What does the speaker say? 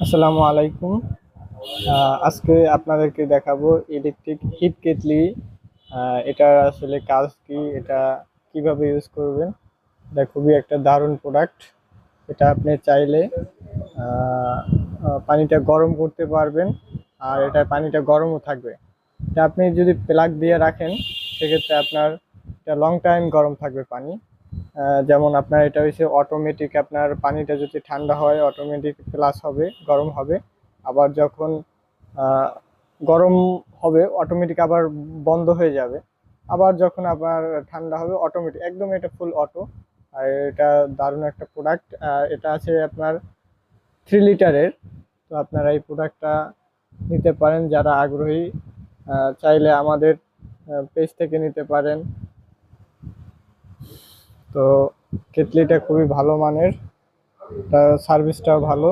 আসসালামু আলাইকুম। আজকে আপনাদেরকে দেখাবো ইলেকট্রিক হিট কেটলি। এটার আসলে কাজ কি, এটা কিভাবে ইউজ করবেন। এটা খুবই একটা দারুণ প্রোডাক্ট। এটা আপনি চাইলে আহ, পানিটা গরম করতে পারবেন, আর এটা পানিটা গরমও থাকবে। এটা আপনি যদি প্লাগ দিয়ে রাখেন, সেক্ষেত্রে আপনার এটা লং টাইম গরম থাকবে পানি। যেমন আপনার এটা হচ্ছে অটোমেটিক, আপনার পানিটা যদি ঠান্ডা হয় অটোমেটিক প্লাস হবে, গরম হবে। আবার যখন আহ, গরম হবে অটোমেটিক আবার বন্ধ হয়ে যাবে। আবার যখন আবার ঠান্ডা হবে অটোমেটিক, একদম এটা ফুল অটো। আর এটা দারুণ একটা প্রোডাক্ট। এটা আছে আপনার 3 লিটারের। তো আপনারা এই প্রোডাক্টটা নিতে পারেন যারা আগ্রহী। চাইলে আমাদের পেজ থেকে নিতে পারেন। তো কেটলিটা খুবই ভালো মানের, তার সার্ভিসটাও ভালো।